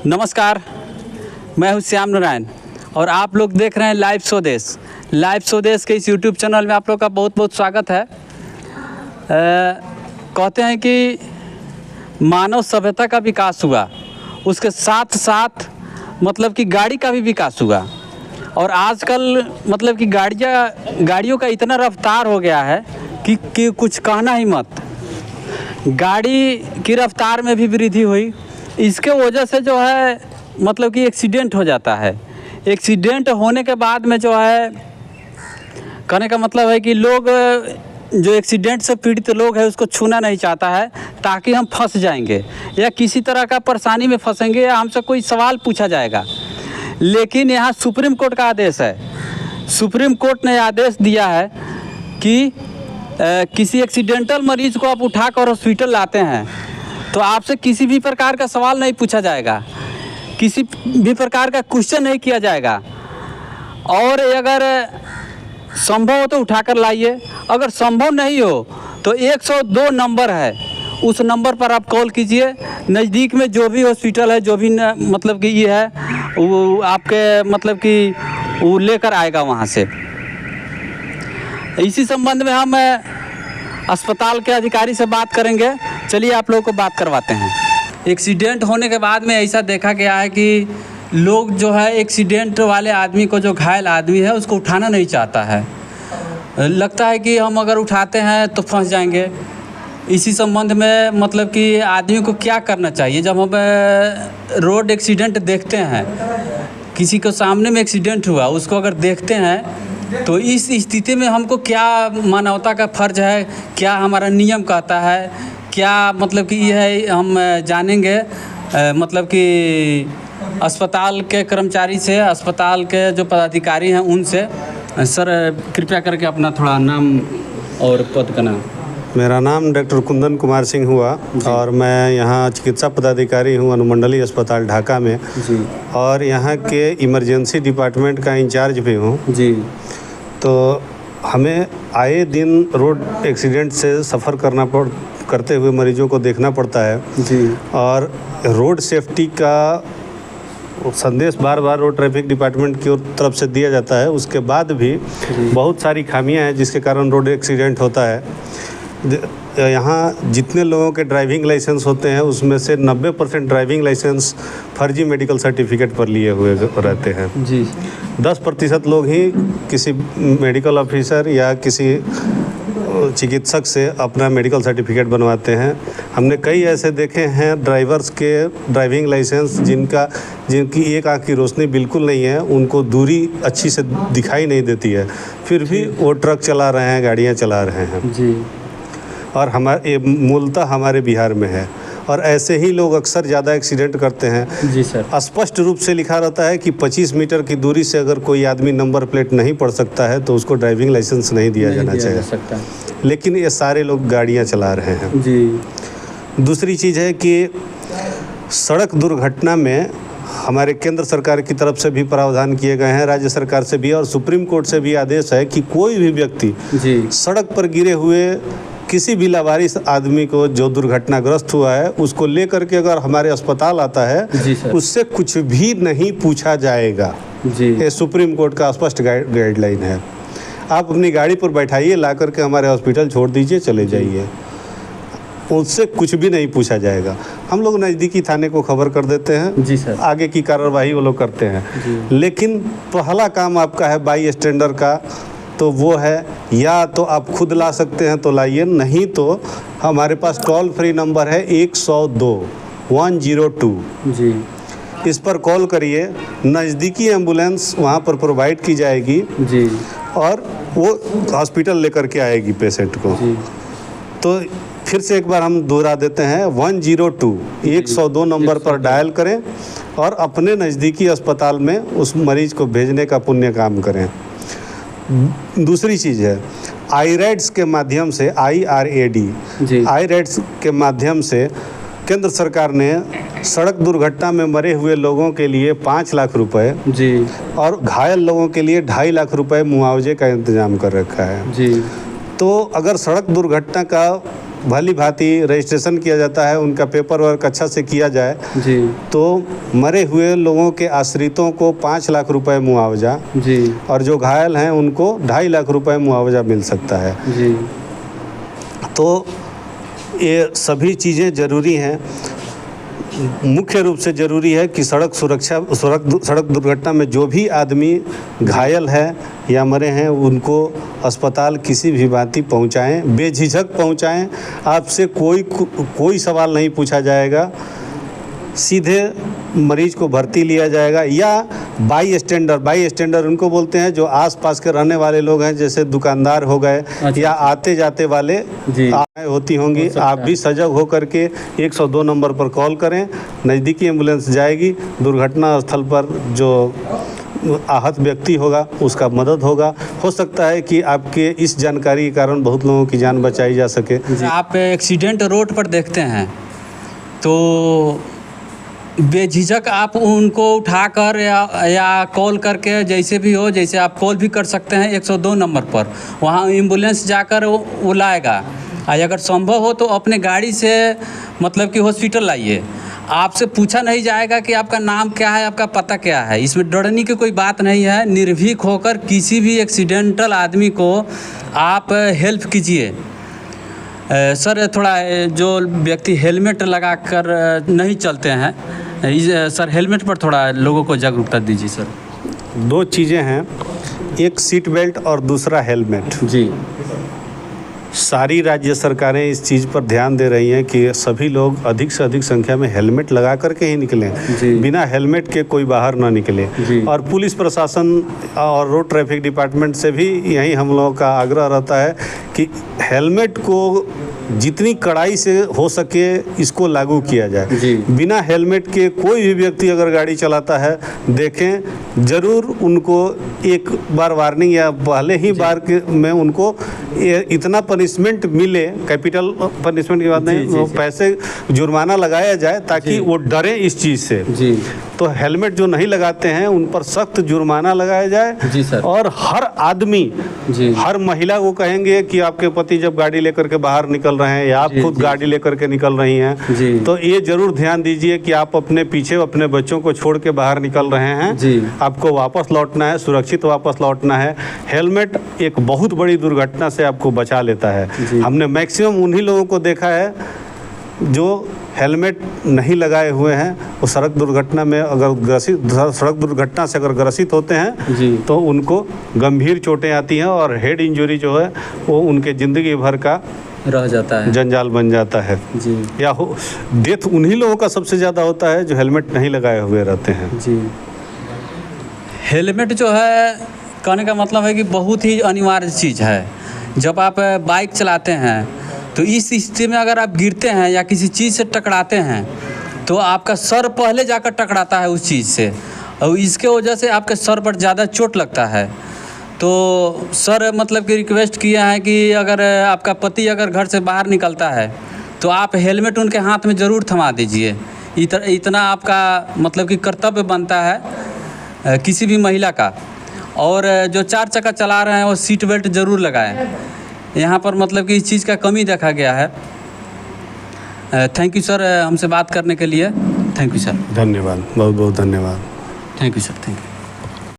नमस्कार, मैं हूं श्याम नारायण और आप लोग देख रहे हैं लाइव स्वदेश। लाइव स्वदेश के इस यूट्यूब चैनल में आप लोग का बहुत बहुत स्वागत है। कहते हैं कि मानव सभ्यता का विकास हुआ, उसके साथ साथ मतलब कि गाड़ी का भी विकास हुआ। और आजकल मतलब कि गाड़ियों का इतना रफ्तार हो गया है कि कुछ कहना ही मत। गाड़ी की रफ्तार में भी वृद्धि हुई, इसके वजह से जो है मतलब कि एक्सीडेंट हो जाता है। एक्सीडेंट होने के बाद में जो है, कहने का मतलब है कि लोग जो एक्सीडेंट से पीड़ित लोग हैं उसको छूना नहीं चाहता है, ताकि हम फंस जाएंगे या किसी तरह का परेशानी में फंसेंगे या हमसे कोई सवाल पूछा जाएगा। लेकिन यहाँ सुप्रीम कोर्ट का आदेश है। सुप्रीम कोर्ट ने आदेश दिया है कि किसी एक्सीडेंटल मरीज़ को आप उठाकर हॉस्पिटल लाते हैं तो आपसे किसी भी प्रकार का सवाल नहीं पूछा जाएगा, किसी भी प्रकार का क्वेश्चन नहीं किया जाएगा। और अगर संभव हो तो उठाकर लाइए, अगर संभव नहीं हो तो 102 नंबर है, उस नंबर पर आप कॉल कीजिए। नज़दीक में जो भी हॉस्पिटल है, जो भी मतलब कि ये है, वो आपके मतलब कि वो लेकर आएगा वहाँ से। इसी संबंध में हम अस्पताल के अधिकारी से बात करेंगे। चलिए आप लोगों को बात करवाते हैं। एक्सीडेंट होने के बाद में ऐसा देखा गया है कि लोग जो है एक्सीडेंट वाले आदमी को, जो घायल आदमी है, उसको उठाना नहीं चाहता है। लगता है कि हम अगर उठाते हैं तो फंस जाएंगे। इसी संबंध में मतलब कि आदमी को क्या करना चाहिए जब हम रोड एक्सीडेंट देखते हैं, किसी को सामने में एक्सीडेंट हुआ, उसको अगर देखते हैं तो इस स्थिति में हमको क्या मानवता का फ़र्ज है, क्या हमारा नियम कहता है, क्या मतलब कि ये है, हम जानेंगे मतलब कि अस्पताल के कर्मचारी से, अस्पताल के जो पदाधिकारी हैं उनसे। सर कृपया करके अपना थोड़ा नाम और पद का नाम। मेरा नाम डॉक्टर कुंदन कुमार सिंह हुआ और मैं यहाँ चिकित्सा पदाधिकारी हूँ अनुमंडलीय अस्पताल ढाका में जी। और यहाँ के इमरजेंसी डिपार्टमेंट का इंचार्ज भी हूँ जी। तो हमें आए दिन रोड एक्सीडेंट से सफ़र करते हुए मरीजों को देखना पड़ता है जी। और रोड सेफ्टी का संदेश बार बार रोड ट्रैफिक डिपार्टमेंट की तरफ से दिया जाता है, उसके बाद भी बहुत सारी खामियां हैं जिसके कारण रोड एक्सीडेंट होता है। यहाँ जितने लोगों के ड्राइविंग लाइसेंस होते हैं उसमें से 90% ड्राइविंग लाइसेंस फर्जी मेडिकल सर्टिफिकेट पर लिए हुए रहते हैं जी। 10% लोग ही किसी मेडिकल ऑफिसर या किसी चिकित्सक से अपना मेडिकल सर्टिफिकेट बनवाते हैं। हमने कई ऐसे देखे हैं ड्राइवर्स के ड्राइविंग लाइसेंस जिनकी एक आँख की रोशनी बिल्कुल नहीं है, उनको दूरी अच्छी से दिखाई नहीं देती है, फिर भी वो ट्रक चला रहे हैं, गाड़ियाँ चला रहे हैं जी। और ये मूलतः हमारे बिहार में है और ऐसे ही लोग अक्सर ज़्यादा एक्सीडेंट करते हैं जी सर। स्पष्ट रूप से लिखा रहता है कि 25 मीटर की दूरी से अगर कोई आदमी नंबर प्लेट नहीं पढ़ सकता है तो उसको ड्राइविंग लाइसेंस नहीं दिया जाना चाहिए, लेकिन ये सारे लोग गाड़ियाँ चला रहे हैं जी। दूसरी चीज़ है कि सड़क दुर्घटना में हमारे केंद्र सरकार की तरफ से भी प्रावधान किए गए हैं, राज्य सरकार से भी, और सुप्रीम कोर्ट से भी आदेश है कि कोई भी व्यक्ति जी सड़क पर गिरे हुए किसी भी लावारिस आदमी को जो दुर्घटनाग्रस्त हुआ है उसको लेकर के अगर हमारे अस्पताल आता है उससे कुछ भी नहीं पूछा जाएगा जी। ये सुप्रीम कोर्ट का स्पष्ट गाइडलाइन है। आप अपनी गाड़ी पर बैठाइए, ला करके हमारे हॉस्पिटल छोड़ दीजिए, चले जाइए, उससे कुछ भी नहीं पूछा जाएगा। हम लोग नज़दीकी थाने को खबर कर देते हैं जी सर, आगे की कार्रवाई वो लोग करते हैं। लेकिन पहला काम आपका है बाई स्टैंडर का, तो वो है या तो आप खुद ला सकते हैं तो लाइए, नहीं तो हमारे पास टोल फ्री नंबर है 102 जी। इस पर कॉल करिए, नज़दीकी एम्बुलेंस वहाँ पर प्रोवाइड की जाएगी जी और वो हॉस्पिटल लेकर के आएगी पेशेंट को जी। तो फिर से एक बार हम दोहरा देते हैं, 102 नंबर पर डायल करें और अपने नज़दीकी अस्पताल में उस मरीज़ को भेजने का पुण्य काम करें। दूसरी चीज़ है IRADS के माध्यम से, IRADS के माध्यम से केंद्र सरकार ने सड़क दुर्घटना में मरे हुए लोगों के लिए 5 लाख रुपए जी और घायल लोगों के लिए 2.5 लाख रुपए मुआवजे का इंतजाम कर रखा है जी। तो अगर सड़क दुर्घटना का भली भांति रजिस्ट्रेशन किया जाता है, उनका पेपर वर्क अच्छा से किया जाए जी, तो मरे हुए लोगों के आश्रितों को 5 लाख रुपए मुआवजा जी, और जो घायल हैं उनको 2.5 लाख रुपए मुआवजा मिल सकता है। जी, तो ये सभी चीज़ें ज़रूरी हैं। मुख्य रूप से ज़रूरी है कि सड़क दुर्घटना में जो भी आदमी घायल है या मरे हैं उनको अस्पताल किसी भी भांति पहुंचाएं, बेझिझक पहुंचाएं। आपसे कोई सवाल नहीं पूछा जाएगा, सीधे मरीज को भर्ती लिया जाएगा। या बाई स्टैंडर उनको बोलते हैं जो आसपास के रहने वाले लोग हैं, जैसे दुकानदार हो गए या आते जाते वाले आए होती होंगी। आप भी सजग हो करके 102 नंबर पर कॉल करें, नज़दीकी एम्बुलेंस जाएगी। दुर्घटना स्थल पर जो आहत व्यक्ति होगा उसका मदद होगा। हो सकता है कि आपके इस जानकारी के कारण बहुत लोगों की जान बचाई जा सके। आप एक्सीडेंट रोड पर देखते हैं तो बेझिझक आप उनको उठाकर या कॉल करके, जैसे भी हो, जैसे आप कॉल भी कर सकते हैं 102 नंबर पर, वहाँ एम्बुलेंस जाकर वो लाएगा। अगर संभव हो तो अपने गाड़ी से मतलब कि हॉस्पिटल लाइए। आपसे पूछा नहीं जाएगा कि आपका नाम क्या है, आपका पता क्या है। इसमें डरने की कोई बात नहीं है। निर्भीक होकर किसी भी एक्सीडेंटल आदमी को आप हेल्प कीजिए। सर, थोड़ा जो व्यक्ति हेलमेट लगाकर नहीं चलते हैं, सर हेलमेट पर थोड़ा लोगों को जागरूकता दीजिए सर। 2 चीज़ें हैं, एक सीट बेल्ट और दूसरा हेलमेट। जी, सारी राज्य सरकारें इस चीज़ पर ध्यान दे रही हैं कि सभी लोग अधिक से अधिक संख्या में हेलमेट लगा करके ही निकलें, बिना हेलमेट के कोई बाहर ना निकले। और पुलिस प्रशासन और रोड ट्रैफिक डिपार्टमेंट से भी यही हम लोगों का आग्रह रहता है कि हेलमेट को जितनी कड़ाई से हो सके इसको लागू किया जाए। बिना हेलमेट के कोई भी व्यक्ति अगर गाड़ी चलाता है, देखें ज़रूर उनको एक बार वार्निंग या पहले ही बार के में उनको इतना पनिशमेंट मिले, कैपिटल पनिशमेंट की बात नहीं, वो पैसे जुर्माना लगाया जाए ताकि वो डरे इस चीज़ से। तो हेलमेट जो नहीं लगाते हैं उन पर सख्त जुर्माना लगाया जाए। और हर आदमी, हर महिला को कहेंगे कि आपके पति जब गाड़ी लेकर के बाहर निकल रहे हैं या आप खुद गाड़ी लेकर के निकल रही हैं, तो ये जरूर ध्यान दीजिए कि आप अपने पीछे अपने बच्चों को छोड़ के बाहर निकल रहे हैं। आपको वापस लौटना है, सुरक्षित वापस लौटना है। हेलमेट एक बहुत बड़ी दुर्घटना से आपको बचा लेता है। हमने मैक्सिमम उन्हीं लोगों को देखा है जो हेलमेट नहीं लगाए हुए हैं, वो सड़क दुर्घटना में सड़क दुर्घटना से अगर ग्रसित होते हैं तो उनको गंभीर चोटें आती हैं और हेड इंजरी जो है वो उनके ज़िंदगी भर का रह जाता है, जंजाल बन जाता है। या डेथ उन्हीं लोगों का सबसे ज़्यादा होता है जो हेलमेट नहीं लगाए हुए रहते हैं। हेलमेट जो है, कहने का मतलब है कि बहुत ही अनिवार्य चीज़ है। जब आप बाइक चलाते हैं तो इस स्थिति में अगर आप गिरते हैं या किसी चीज़ से टकराते हैं तो आपका सर पहले जाकर टकराता है उस चीज़ से, और इसके वजह से आपके सर पर ज़्यादा चोट लगता है। तो सर मतलब कि रिक्वेस्ट किया है कि अगर आपका पति अगर घर से बाहर निकलता है तो आप हेलमेट उनके हाथ में ज़रूर थमा दीजिए। इतना आपका मतलब कि कर्तव्य बनता है किसी भी महिला का। और जो 4 चक्का चला रहे हैं वो सीट बेल्ट ज़रूर लगाएं। यहाँ पर मतलब कि इस चीज़ का कमी देखा गया है। थैंक यू सर, हमसे बात करने के लिए। Thank you sir. धन्यवाद, बहुत बहुत धन्यवाद। Thank you sir, thank you.